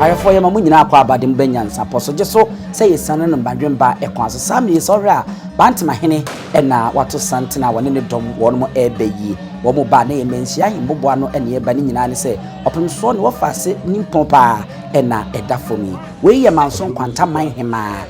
ayefo ye mamu nyina akwa abadem NYANSAPO so jeso say yesane no badwemba ekwan so sam ye so ra Bantamahene na wato sante na wone ne dom wono ebeyi wo mo ba na ye menhia himboboa no ene ye ba ne nyina ne se opemso ne wo fase nimpon pa na edafomi we ye manso kwanta man hema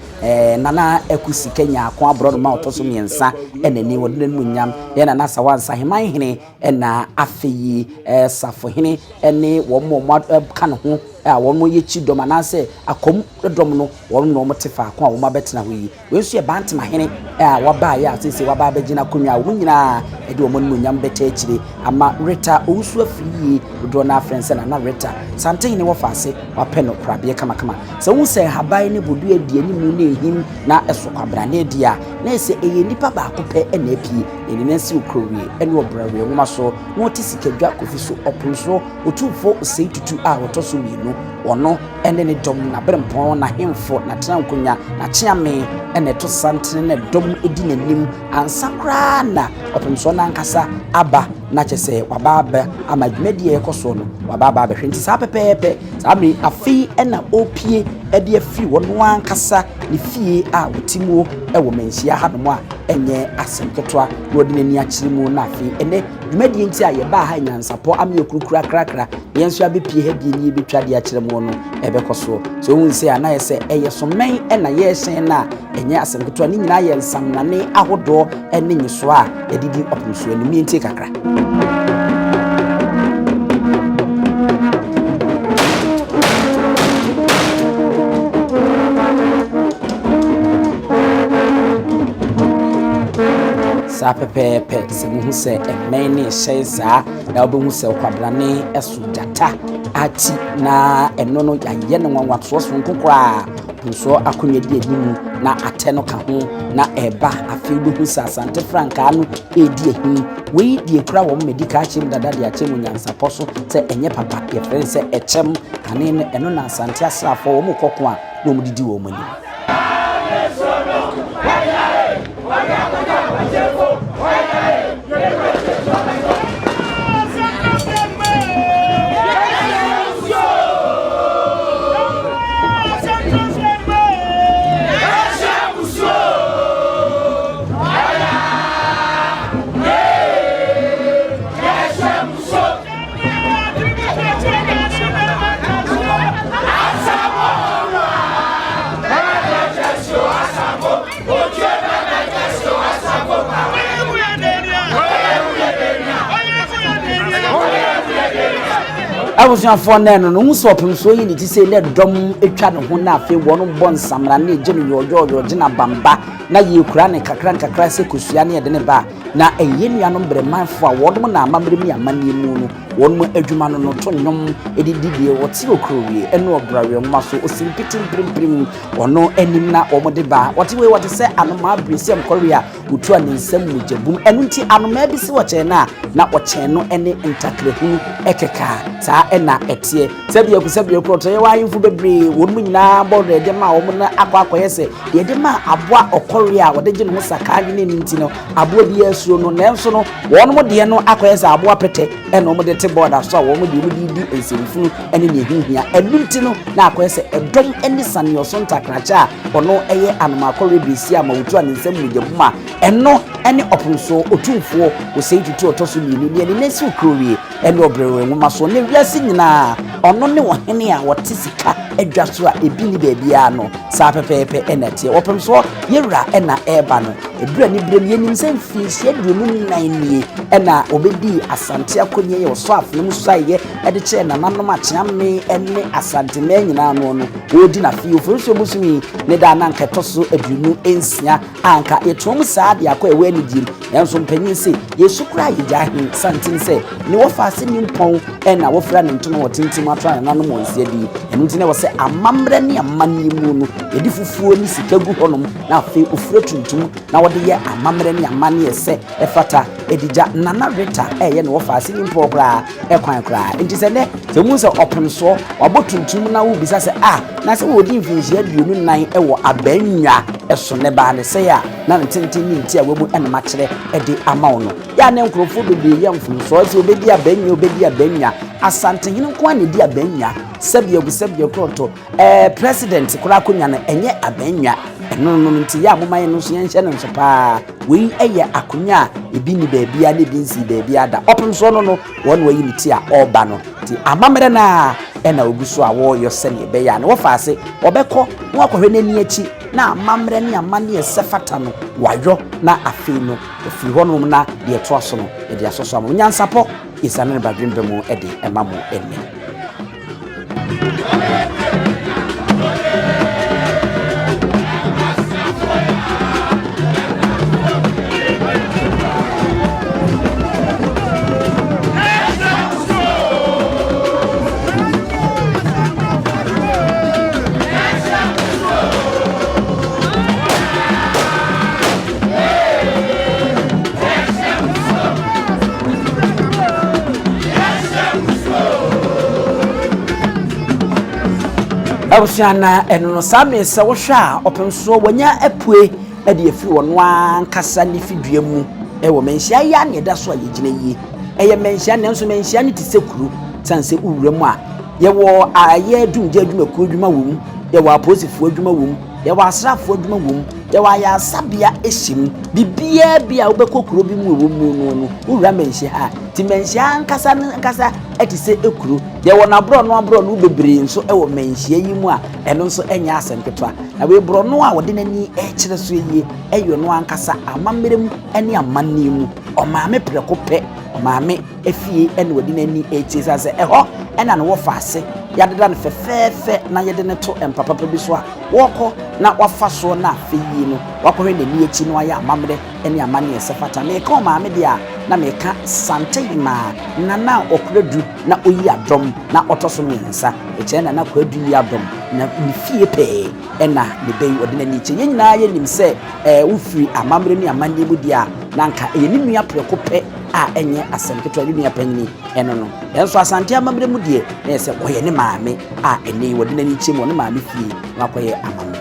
nana ekusi Kenya akwa abro no ma otoso miensa ni wode ne munyam ye na nasa wansa heman hene na afeyi safo hene ne wo mo kan ho wo mo ye chi dom anase akom dom no wo no mo tefa akwa wo ma betena ho yi we nso ye Bantamahene wa ba ya sese wa ba begina konwa wo nyina de wo mo munyam beta achire ama Rita osu afiri do na friends na Rita Asantehene wo fase wa peno prabe kama so wo se haban ne bodu adie ni mu ne him na eso kwabra na dia na ese eye nipa ba akopɛ na apie eni na si okrowie ene obrawe wo maso no tisikadwa kofiso opunso Otumfuo Osei Tutu a wotoso mienu ono ene ne dom na berempon na hemfo na trankonya na chiame ene to santene ne dom edi nanim ansakra na opunso na nkasa aba na chese wababa amadwumadi ekoso no wababa behwenti sa pepepe sa mi afi ena opie ede afi wono ankasa ne fie a wotimo ewo Manhyia hadom a enye asemketwa no de nani akirimu na afi ene dwumadi enti a ye ba ha NYANSAPO ame okurukura krakra yenso abepie ha bi ni betwade akiremu no ebekoso so wunse ana yese eye so men ena ye hyen na enye asemketwa ni nyina ye nsamnane ahodo ene nyiso a edidi opumso ani enti kakra sa pepepe se muhu se emen ne hyeza na obehu se kwabrane esudata ati na eno no yaye ne nwanwato so nkokora nso akonye di edimu na ateno ka ho na eba afeedu se Asante franka no edi ehi we di ekura wo medical chim dada de achem NYANSAPO so se enye papa ye friend se echem kane no eno na Asante asrafo wo mokoko a no mudidi wo mani Abusuafo neno no nso opemso yi ni ti se le dom etwa ne ho na afi wono bon samra na eje no yoyo gina bamba na ye kura ne kakra se kosua ne de ne ba na eye nuanom bremanfo a wodom na amamre mi amane mu no wonmo adwuma no to nnwom edididie wote okrowie ene obrawe maso osimpitim primprim wono anim na omode ba wote we wote se anoma abresem korea utu aninsam mujabum enu nti anoma bi se woche na woche no ene ntakrehu ekeka saa ena etie sabia proto ye wayimfu bebre wonmu nyina bode de ma wo na akwakoyese ye de ma aboa okorea wode gye no saka ne nti no aboa bi asuo no nenso no wonmo de no akoyese aboa pete ene omode te border so wo mudi ensemfunu ene ne hihia enu nti no na akoyese edom ene sane oso ntakracha ono eye anoma korea bi si ama utu aninsam mujabuma eno ene opunso Otumfuo Osei Tutu otoso ni ne nesi ukrowie ene obrewe maso ne wiase nyina ono ne wohene a wote sika edwa so a ebi ni bebia no sa pepepe enete opemso yewra ena eba no edura ni brem yenim semfi hyeduonu nan nie ena obedi Asante akonye ye oso afnem so aye ede che na nanom acheame ene Asante na nyina no no odi na fi ofurso musumi ne da na nketoso aduonu ensia anka yetom saa de akwa ewe ni dim enso mpanyin se yesukura yejahin santin se ne wo faase ni mpon ena wo fra ne ntono wotintim atwa na nanom onsia di enu ntine wo se amamre ne amanye mu no yedi fufuo ni sikagu honom na afi ofura tuntum na wode ye amamre ne amane ese efata edija nana Rita eye ne wo faase ni mpon kra ekwan kra enti se ne se mu se opemso wabotuntum na wo bisa se na se wo di mfinhia duonu nan ewo abanwa eso ne ba ne se ya na ntenten ni nti a wabu ene makere ede amawo no ya ne nkrofo bebe ye mfumso se obedi abanwa Asantehene nko ane di abanya sabia kroto president kura konya na enye abanya eno nti ya momaye no so yenhye no so pa we eye akonya ebi ni baabia na ebi nsi baabia da opem so no won wayi ni ti a oba no ti amamere na ena oguso a wo yo se ne be ya na wo fa ase obekọ wo akohwe nani achi na amamere ne amane esefata no wayo na afi no ofiri honum na de to aso no de asoso am NYANSAPO isane ba dwembe mu ede emamu enne Awusiana eno no same se wo hwa openso wonya apue e de afi wono ankasa ne fidua mu e wo menhia ya ne da so ayegina yi eye menhia ne nso menhia ne tisekuru sanse uwura mu a ye wo aye dunje adwumaku adwuma wo mu ye wo aposifu adwuma wo mu ye wo asrafo adwuma wo mu ye wo aya sabia ehim bibia bia wo bekokuro bi mu wo mu no uwura menhia ha ti menhia ankasa etise ekuru de wona bro no bebre nso e wo menhia yi mu a eno nso enya asemketo na we bro no a wode nani e kire so yi eyo no ankasa amammerem ene amanne mu o maame preko pe o maame efie ene wode nani e tisa se eho ena no wo faase yadeda no fefefe na yede ne to empapa bi so a woko na wafa so na afeyi no wakohwe nani echi no aya amamre ene amanne esefata me ka o maame dia na meka Asantehene na okuradu na oyi adom na otoso mensa eche na kwadu yi adom na nfie pe ena ne bei odina ni che nyina ye nim se ufiri amamre ni amanye mu dia na nka ye ni nua preko pe a enye asemketo ni nua panyi eno no enso asante amamre mu die na ye se koye ne maame a ene odina ni che mu ne maame fie na koye amamre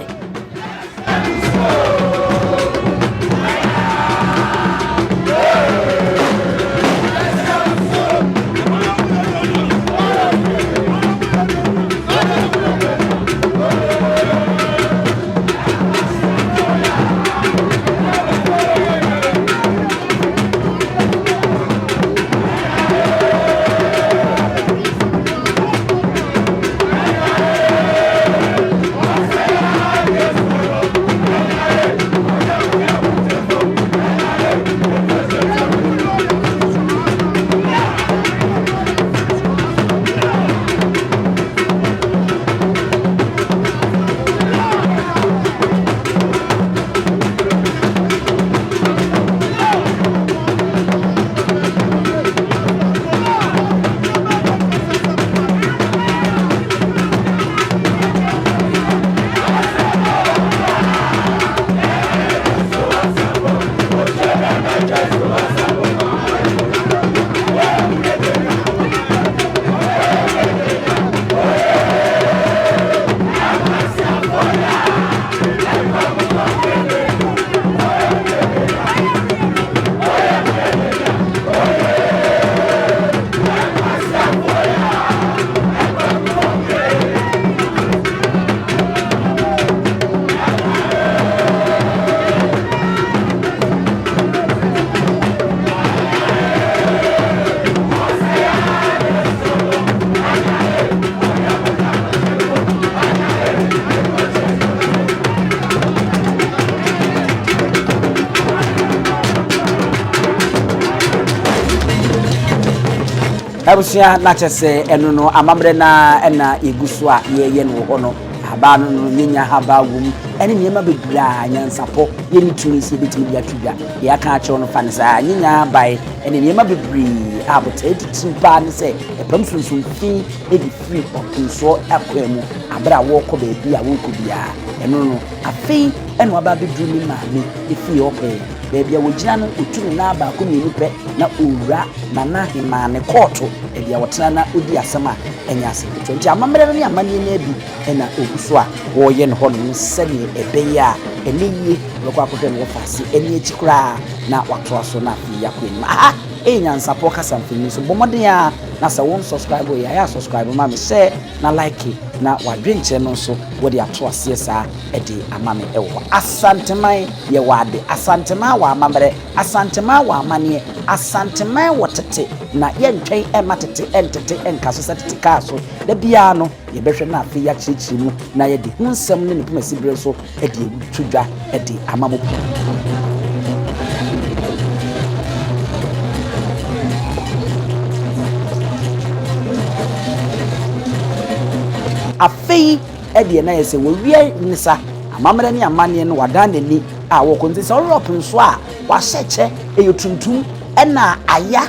Abusia na chese eno no amamre na ena igusu a ye no ho no aba no nyenya haba wum ene niema bebra NYANSAPO ye ni turisi betimi dia twida ye aka a che no fa ne sa nyenya bai ene niema bebri abote titimpa ne se epam sunsun fi edi free otunso akwemu abra wo ko be bia wo ko bia eno no afi eno aba bedru ni maami efi ope bebia wo gina no otunu na aba ko ni pe na owura na hima ne koto ebia wotena na odi asema enya aseketo nti amamere no ni amane na bi ena oguso a wo ye no ho no sene ebeya eniye lokwa akohwe no fase eni echikura na watoa so na afi yakwen NYANSAPO kasa mfini so bomode ya na se won subscribe ya subscribe ma me share na like na wadwenche no so wo de ato ase sa e de amame e wo asanteman ye wade asanteman wa amamre asanteman wa amane asanteman wotete na ye ntwen e matete entete enkaso setete ka so da bia no ye behwe na afi ya chichi mu na ye de hunsem ne nepomasi bre so e de tudwa e de amamo afei ede na yese wo wie nisa amamre ne amane no wada nani a wo konti se Europe nso a wa hyeche eyotuntum ena aya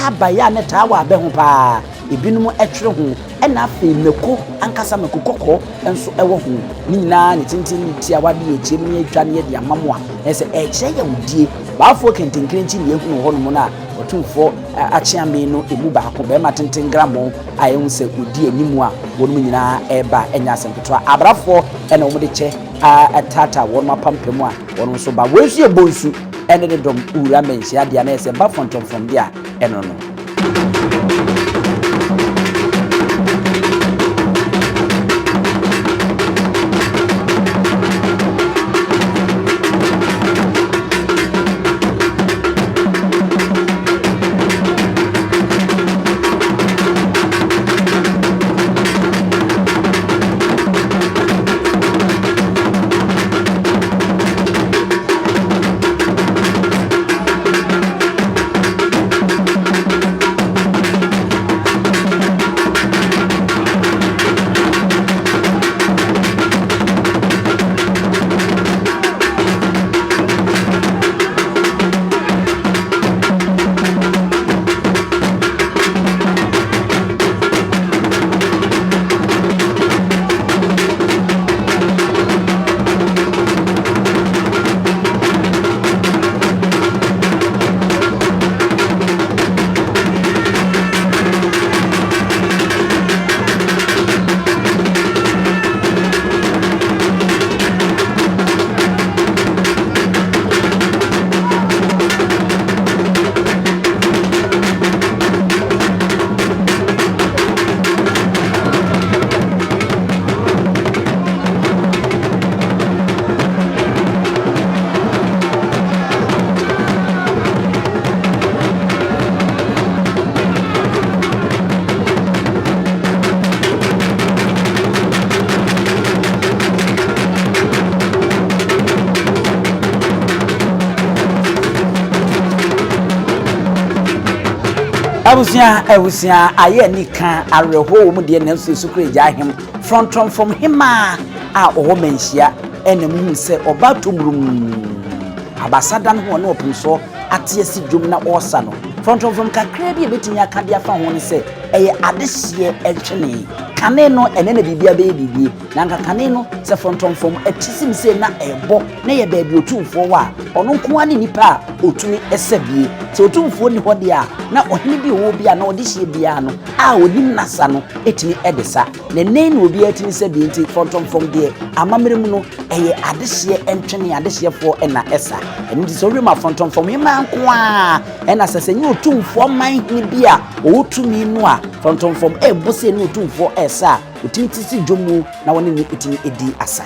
abaya ne ta wa be ho pa ebinum etwere ho ena afei meko ankasa meko kokko enso ewo ho ni nyina ne tintin ti awade eche mu atwa ne de amamo a ese eche ya wudie baafo kentenkrenchi ne ehunu ho no na Otumfuo Achiame no emu baako be ma tenten gramo ayehu se odi animu a wonu nyina eba enya asempetwa abrafo ena wo de che atata wonu mapampemu a wonu so ba wesu ebonsu ene de dom ura Manhyia dia na ese ba fontom from dia eno no Abusia aye ni kan areho wo mu de na so sukure ja him from him a oho Manhyia enemu se obatomrum abasada no na opinso ate asi dwom na osa no from kakra bi ebetinya akade afa ho ne se eye adehye etwene kane no ene na bibia be bibie na nka kane no se from atisim se na ebo na ye ba bi Otumfuo wa ono nko ani nipa otumi esabie se Otumfuo ni hode a na ohene bi wo bia na odehye bia no a onim nasa no etimi edesa na nen no obi atimi sabie nti from there amamerem no eye adehye entwene adehye fo ena esa eni di so rema from hima nko a ena sesenye Otumfuo man ni bia otumi no a from ebose ni Otumfuo esa utimi tisi dwomu na woni ni utimi edi asa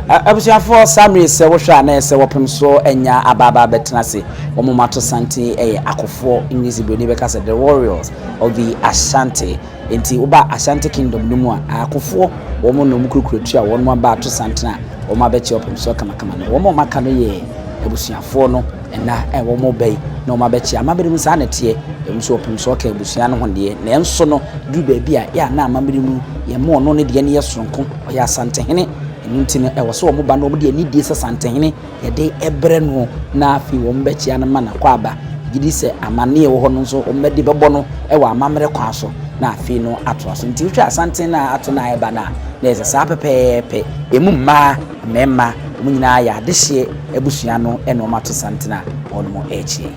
Abusuafo Samri se wo hwa na se wopem so enya ababa betenase wo momato sante akofo English broni be kasa the warriors of the Ashanti enti uba Ashanti kingdom no mu akofo wo mo no mukurukurutu a wo no aba to sante na wo ma be che wopem so kama no wo mo maka no ye abusuafo no na wo mo bai na wo ma be che amabere sa na tie em so wopem so ka abusua no honde na enso no du ba bia ya na amabere mu ye mo no ne de ne ye soronko o ya Asantehene ntine e woso mo ba no mo de ani die Asantehene ye de ebre no na afi wo mbechia na mana kwa aba gidi se amane wo ho no so o mede bebo no e wa amamre kwa so na afi no ato so nti hwa Asante na ato na eba na eze sa pepepe emu ma mema mo nyina ya adehye abusua no e no mato Asante na ono mo echi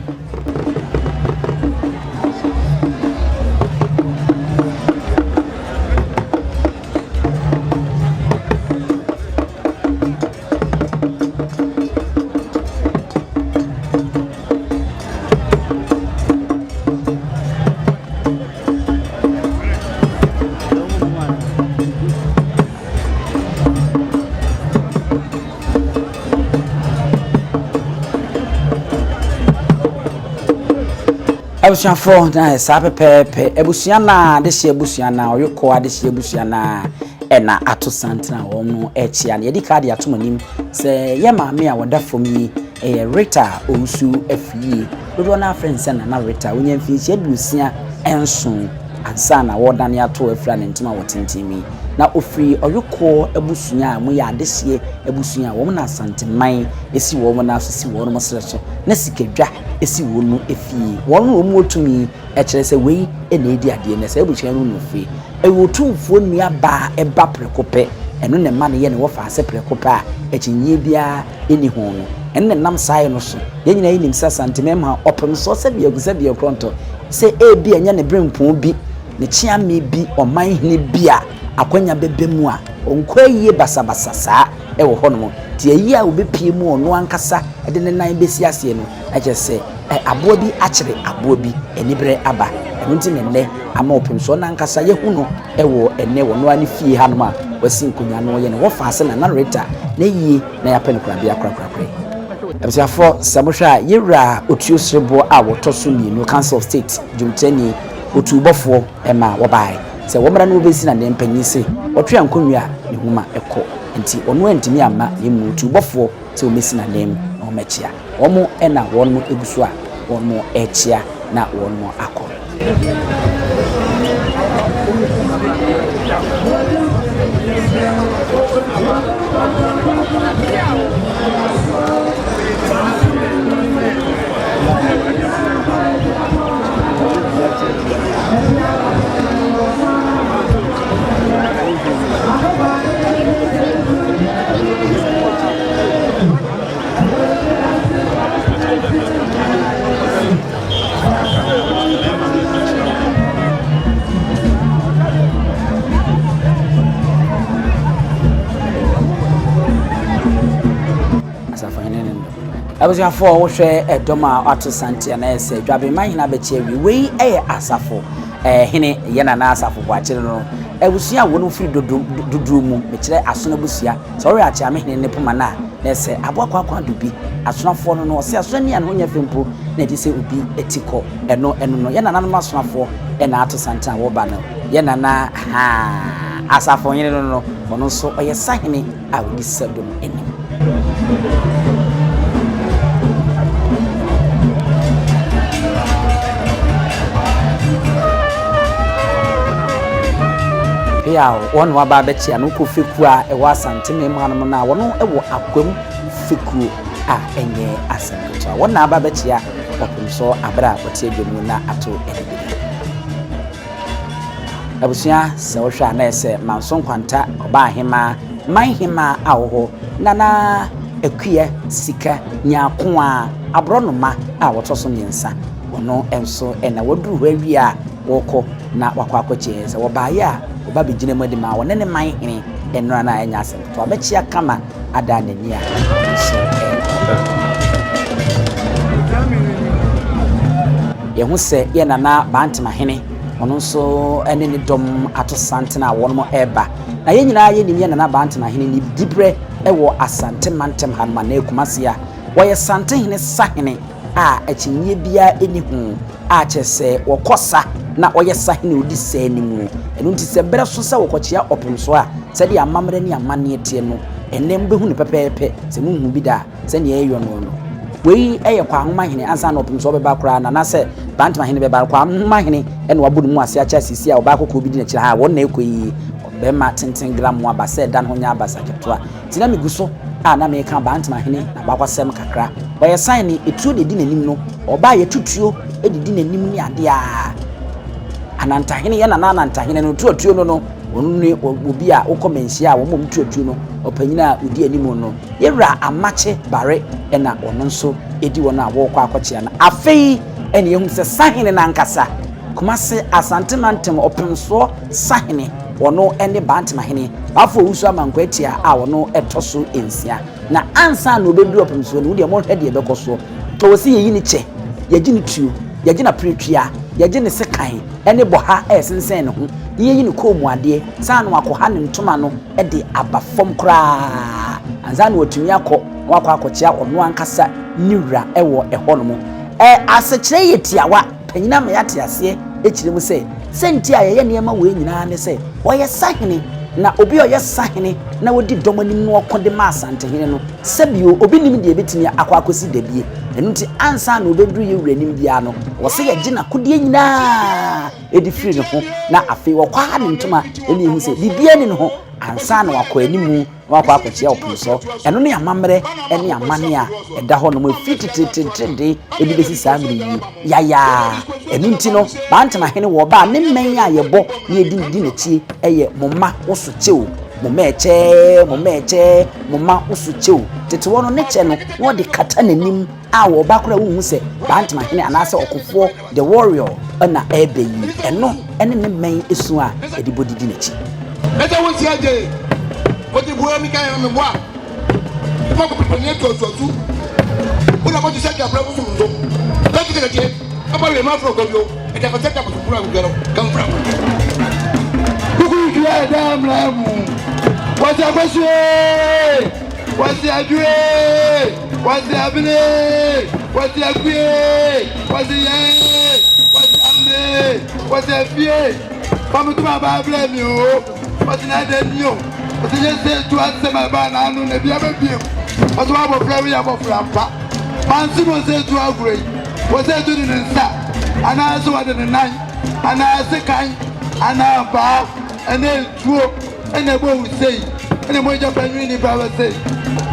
Abusuafo na sa pepepe abusua na de hye abusua na oyoko ade hye abusua na na ato Asante na wo no echi an ye di card ato manim se ye maame a woda fom yi Rita Owusu afie dodo na friends na Rita wonya mfi hye adusia enso ansa na woda ne ato afra ne ntima wotintimi na ofri oyoko abusua a mo ya ade hye abusua wo na Asante man esi wo mo na so si wo no mo sere so na sikedwa esi wo no efie wo no mo otumi e kire se wei e na edi ade na se abusua no no fie e Otumfuo nua ba e ba prekope eno ne ma ne ye ne wo fa ase prekope a e kinye bia eni ho no enne nam sai no so ye nyina yi nim sa Asante mema opem so se bia gusa bia pronto se e bia nya ne brempon bi ne chiame bi Manhyia bia akwanya bebemu a onkwaye basabasa saa e wo hono ti ayi a obepie mu ono ankasa de ne nan besi ase no aje se abo bi akere abo bi enibre aba nti ne nne ama opem so na ankasa ye hu no e wo enne wo no ani fie ha no a wasi nkonya no ye ne wo fa ase na Rita na yi na ya pen kura bia kura abusuafo samohwa yewra otuo srebo a wotoso mienu Council of State jumtani otubofo ema wobai se wo mra no obesi na ne mpanyi se otwe ankonwa ne huma ekọ nti ono antimi ama yemu otubofo se o mesi na nem na o mechia omo ena wonmo egusu a wonmo echia na wonmo akọ Abusuafo wo hwe edoma ato Asante na ese dwabe Manhyia be che wei asafo hene ye na asafo bo akire no abusua wo no firi dodo mu me kire aso na busua sorry achi amehene ne poma na ese aboakwa dubi asonafo no se aso ni an honya fempo na di se obi etiko eno no ye na no asonafo na ato Asante wo ba no ye na asafo hene no ono so oye sahene a wodi sadom enim ya won wa ba bechi anu ko feku a e wa Asante memu hanum na wono e wo akwam feku a enye Asante won na ba bechi a opum so abra wote dwemu na ato enibire abusia se wo hwa na ese manso kwanta oba ahema Manhyia a wo nana akuye sika nyako a abronoma a wotoso nyensa wono enso na woduru hwawi a woko na wakwakoche se wo ba ya oba begine mu de ma wona ne Manhyia enra na anya Asante to abechia kama ada nani a so ye hu se ye nana Bantemahene ono so ene ne dom ato Asante na wono mo eba na ye nyina ye nim ye nana Bantemahene ni dibre ewo Asante mantem hanma na Kumase a woyɛ Asantehene sahene a akyinye bia eni hu a kyese wokosa na woyɛ sahene odi sani mu enu nti se bere so se wokokyea opemso a se de amamre ne amane tie no enem behu ne pepepe se munhu bi da se ne eyo no wei eye kwa ahomahene ansa na opemso beba kora na se bantamahene beba kwa ahomahene ene wabudu mu ase acha sisi a obakoko bi di na kyira ha won na ekoyi bema tenten gram wa ba se dan ho nya abasa ketwa tina miguso a na me ka bantamahene na bakwasem kakra boye sign ni etuo de di nanim no oba ye tutuo edidi nanim ni ade a Anantahene ye na Anantahene no tutuo no onu obi a ukomensia wo mom tutuo no opanyina udi animu no yewra amache bare na ono nso edi wona a wo kwa akochia na afei ene yehu se sahene na nkasa Kumase Asante mantem opemso sahene wono ene bantamahene bafo wusu amankwatia a wono etoso ensia na ansa na obedu opemso no de mo hwede ye bekoso to wosi yeyi ni che yeji ni tuo yeji na pretria yeji ni sekan ene boha esensen ne ho yeyi ni komu ade sa no akoha ne ntoma no de abafom kra anza na otumi akochia ono ankasa niwra ewo ehonomo asechire yetiawa panyina me yate ase echire mu se senti a yeye niema we nyina ne se woyɛ sahene na obi oyɛ sahene na wodi domanim no okonde ma Asantehene no sebio obi nim de betimi akwakosi dabie enu nti ansa na obeduru ye wuranim bia no wo se ye gina kodie nyina edi firi ne ho na afei wo kwa ne ntoma eni ehu se bibia ni ne ho ansa na wakɔ animu wakɔ akochia opemso eno ne amamre ene amane a eda ho no mafitititinde ebi besi samiri yaya enu nti no bantamahene wo ba ne men a yebo ne edi n'echi eye momma woso chew momeche momma woso chew tete wono ne che no wo de kata nanim a wo ba kora wu se bantamahene anase okofo the warrior na ebeyi eno ene ne men esu a edi bodidi n'echi Ete wo ti aje wo ti buo mi kan me boa mo ko prepare to una ko ti se ka prabu sum do ta ti ke je aba le ma fro ko yo e ta fa se ka ko pura ko gero kan fra ku ku ya da mlamu wa ti agbese wa ti ajue wa ti abine wa ti agbe wa ti ye wa ti ame wa ti afie pa mo tu ma ba blame o but na de nyo but je say to answer my ba na anu na bia ba biem but wa bo frame ya bo frampa man si mo say to agree wo say to ni nsa ana so wa de nan ana se kan ana ba ene tuo ene bo say ene mo ja panwi ni ba ba say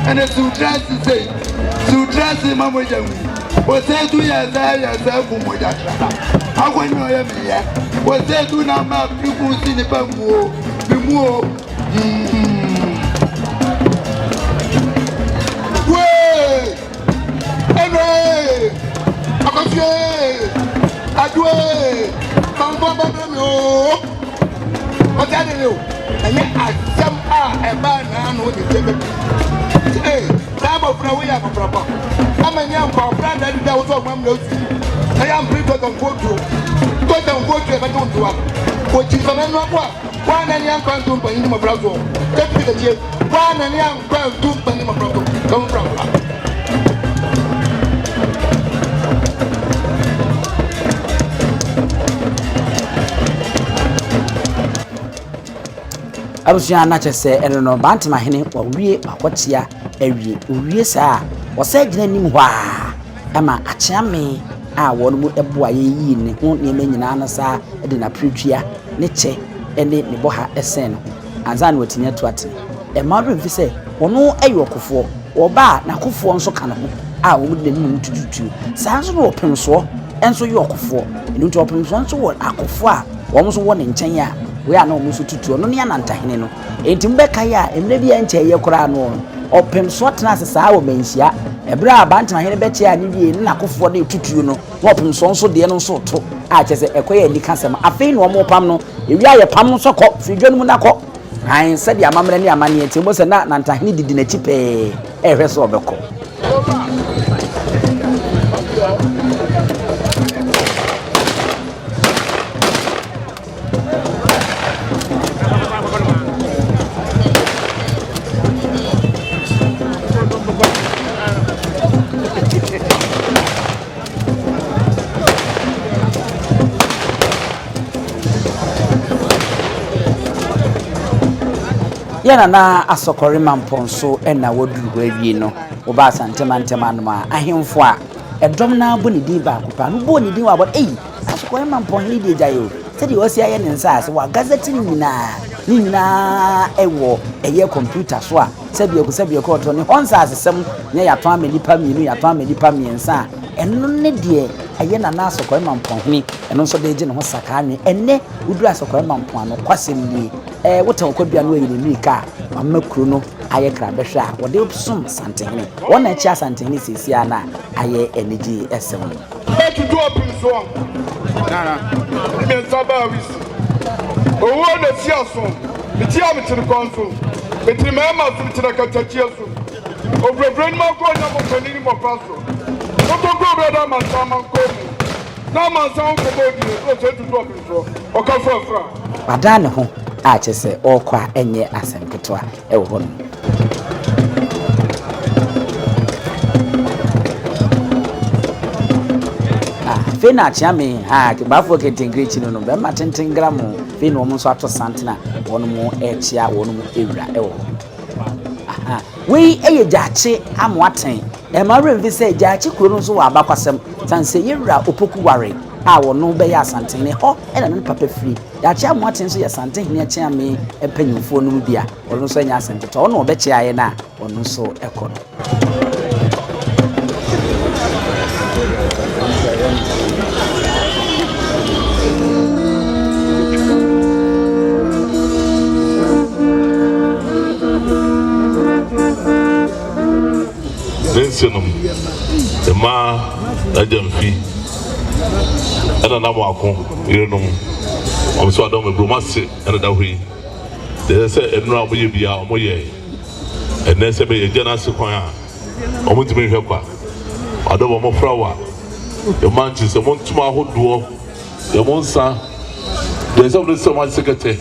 ene su trust ma mo ja wo say to ya za ku mo ja tra agwa ni o ya mi ya wo say to na ma piku si ni ba mu Muo we ene akofie adwe kambo babemi o ota de o eye asem a eba na no de tebe sabo fra we ya paprapa amanya mpa fra da de wo so gbam na osi eye am prito don go to e ba don to ko ti so me no akwa Wana ni ankwa ntumpa ni mo brazo. Tepi de tie. Wana ni ankwa ntumpa ni mo brazo. Come from. Abusia na chese eno no bantamahene wa wie akochia awie owie saa wo sa gina nim hwa ama achiame a wono mu eboa yeyi ne ho ne nyina na saa de na pretria ne che ene ne boha esen anzan watini atoate e madu mfi se wono ayo okofo oba na kofo nso ka ne ho a wo de nim tututu saa nso no opemso enso yo okofo enu nti opemso nso wo akofo a wo nso wo ne nchen a we a na wo nso tutu no ne Anantahene no enti mbeka ya emre bia nche ye kora no opemso tena se saa wo manhyia ebra abantamahene beche a ne wie na akofo de tutu no wo opemso nso de no nso to a chese ekoye ni kasem afei no mo pam no ewi aye pam no sokọ fidwanu mu nakọ han se de amamre ne amane enti mo se na Anantahene didi na chi pe ehwe so obekọ yana na asokore mamponso na woduru awie no oba asantema no ma ahemfo a edom na bo ne din ba kopa no bo ne din wa bo asokore mampon he de jayo se de osi aye ne nsa ase wa gazette nyina ewo eye computer so a se ko to ne honsa asesem nya yato amenipa mienu yato amenipa miensa eno ne de aye na asokore mampon hini eno so de je ne ho saka anwe enne uduru asokore mampon ano kwasem ni wotan kwadua no ayi ne mika mamakuru no aye krabehwe a wo de opsum Asantehene wona chi Asantehene sesia na aye energy esem to do up in so nana me sabawis owo na siaso me tia me tiri konso me tiri mama so tiri katachia so obrebreni ma ko nya mo panini mo paso to go brother man sama ko na man sama ko bodi o se to do up in so o ka fra badane ho a chese okwa enye asempeto a ewo ho fena chiame ha ke bafo ke tingrichi no be ma tentengram fe no mo so ato santena wono mo echia wono mo ewura ewo aha we eye jache amwaten e ma remvi se jache kuro no so wa abakwasem sanse yewura opoku ware a wono be ya Asantehene ho e na no papa free jache amwaten so ya Asantehene a chiame empanyimfo no bia wono so nya asempeto wono obechi aye na wono so ekono Nensenum ema ajamfi ana na mwako irenum omso adom ebromase ana da hwi de se enura omoye bia omoye enne se be ye na se kwan a omutime hwe kwa adom omofra wa e manchi se montuma hodo e monsa de se be se ma sekete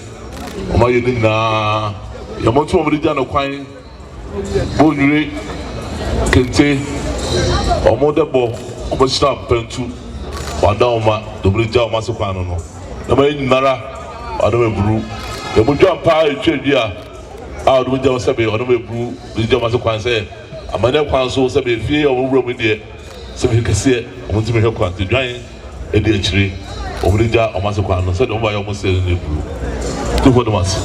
omaye ni na e montuma mo di na kwan bonure kente omodebo omosira pentu wadoma dobrija omasukwan no na ma nyinara wadoma buru e modwa pa etwedua a wadoma jawo sebe wadoma buru dobrija omasukwan se amane kwan so sebe fie omwura mu de sebe kese omutime hwekwan te dwan e de akire dobrija omasukwan no se de omba yo mose ne buru to hodomas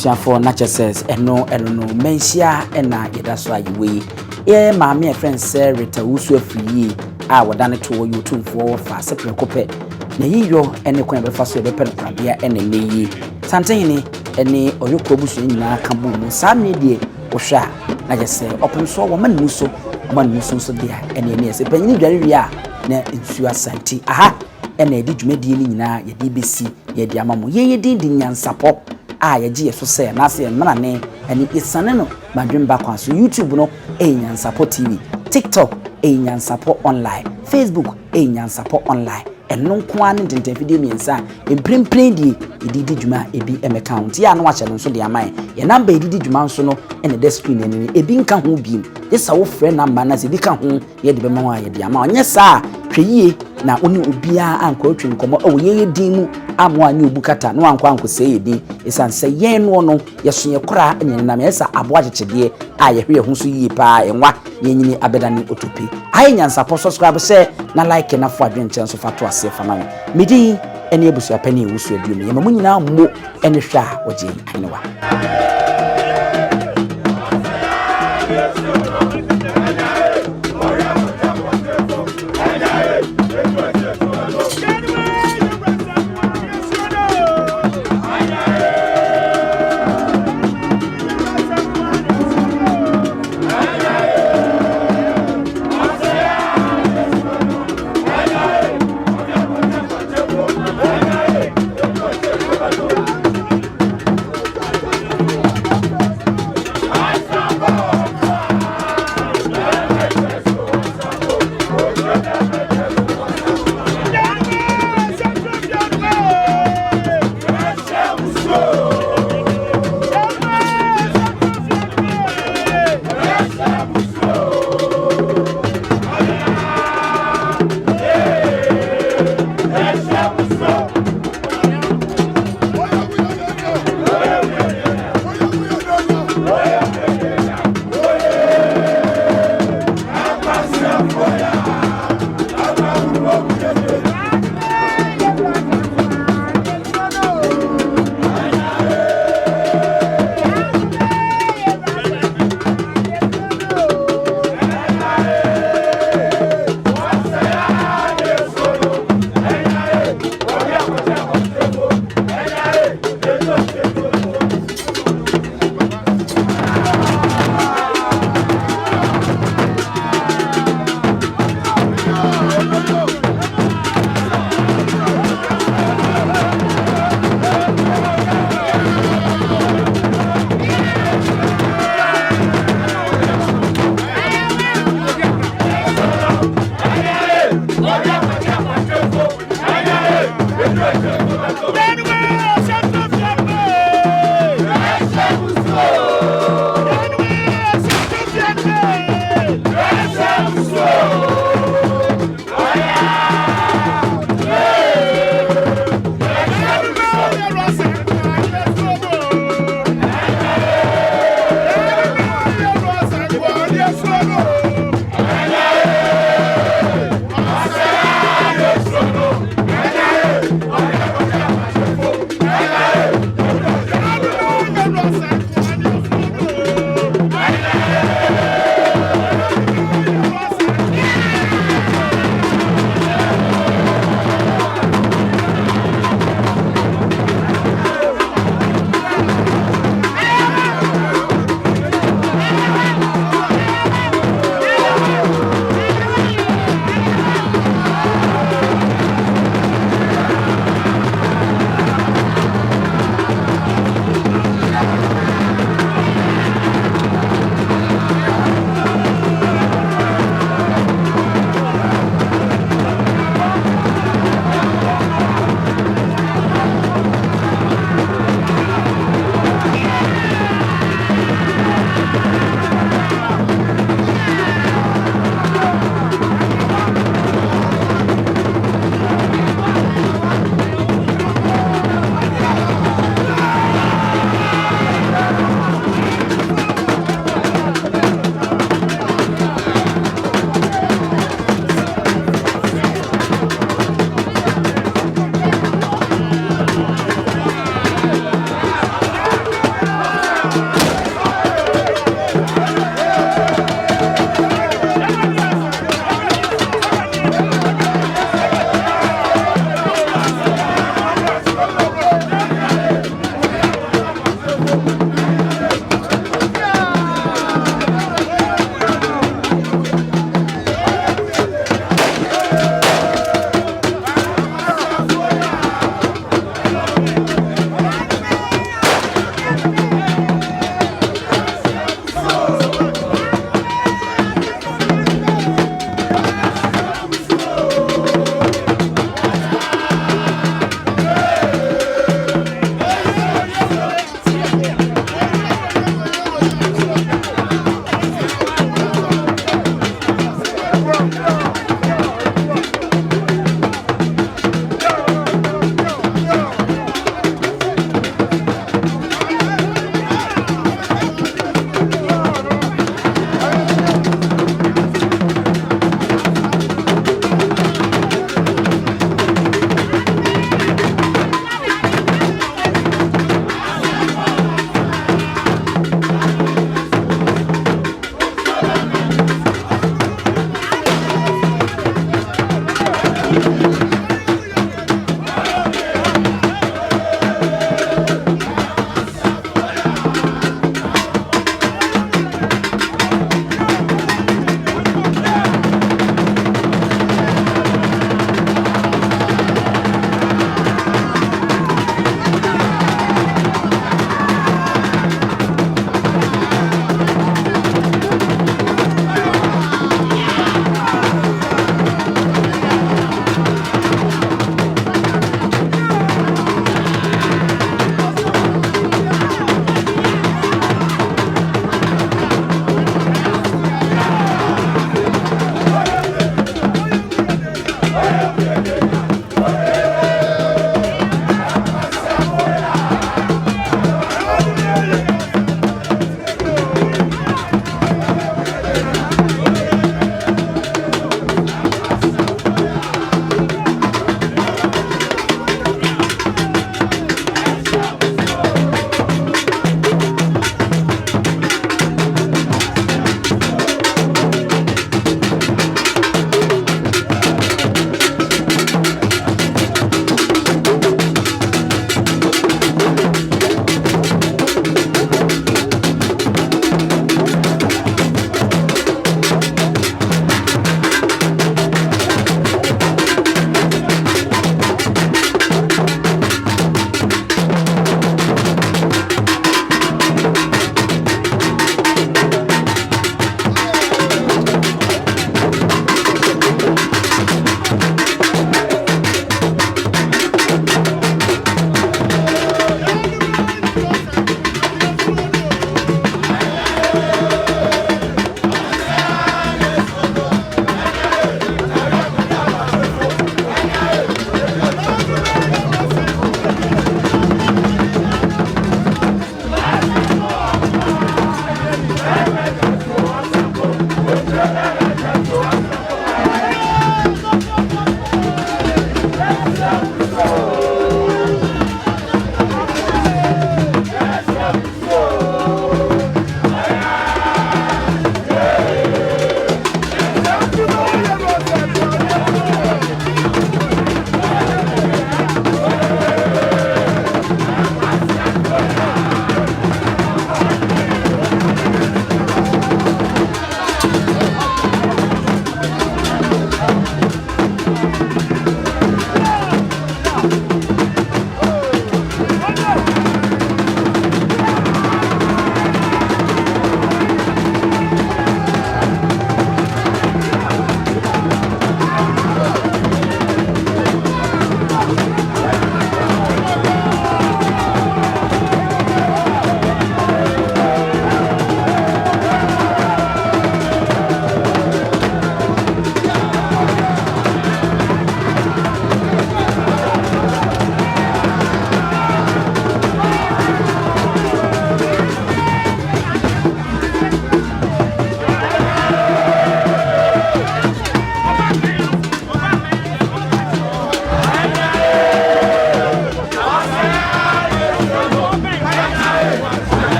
abusuafo Natchez eno no Manhyia na yeda so ayewe ye maame friend say Rita Usu afiri a wodane to Otumfuo fa sepre kope na yiyo ene kwan be fa so be pen kwabia ene neyi Asantehene ene oyoko busu nyina ka bu mu sa me die wo hwa na je say opon so wo man muso so dia ene ne se panyi dware wi a na nsu Asante aha ene edi dwumedie ni nyina ye di besi ye di amamo ye di NYANSAPO a ye ji yeso se na se mana ne ene isane no madwemba kwa so YouTube no NYANSAPO TV TikTok NYANSAPO online Facebook NYANSAPO online eno nko an tenten video miensa emprempren die edidi dwuma ebi account ya no ache no so de aman ye number edidi dwuma nso no ene the screen ene ebi nka ho biem yesa wo frɛ number na se bi ka ho ye de be ma ye de ama onye sa hweyie na oni obia anko atwe nkomo o ye din mu amo anye obukata no anko anko se ye din esan se ye no no ye so ye kora ene na me sa abo agyegyede a ye hwe ho so yie pa enwa ye nyini abedani otopi ayi NYANSAPO subscribe se na like na fo adwen chen so fato ase fa na medi ene ebusu apani wusu aduom ye mamu nyina mo ene hwa oje anewa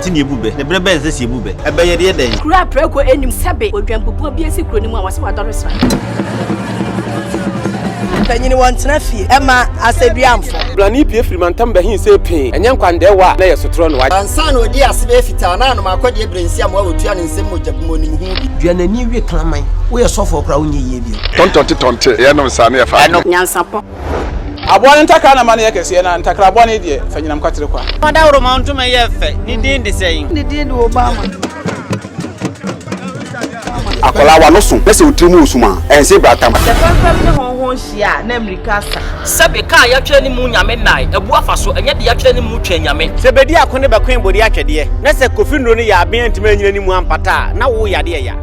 Ni ebube ne brebe nse si ebube ebe ye de den kura preko enim sebe odwampopo bi esi kuro ni mu a wase wadore sra panyini wontena fie ema aseduamfo blani pie frimantam be hin se pin enye nkwandewa na ye sotro no ansa na odi asebe fita na no makode ebrensi am awotua ne nsem mojabumo ni hu duanani wie klaman wo ye sofo kra wonye ye bi tontonte ye no nsa na ye fa NYANSAPO abone ntakra na mane ye kese na ntakra abone de fanyinam kwatere kwa odawro ma ntuma ye fe ni din de sein ni din de Obama akola wa no so pese utrimu usuma ense bratam the problem ne honhon hia na America sa sebe ka ya twa ni mu nyame nai ebu afaso enye de ya twa ni mu twa nyame sebedi akone be kwen bodi atwede na se kofi nro ni ya aben ntima nyina ni mu ampata na wo yade ya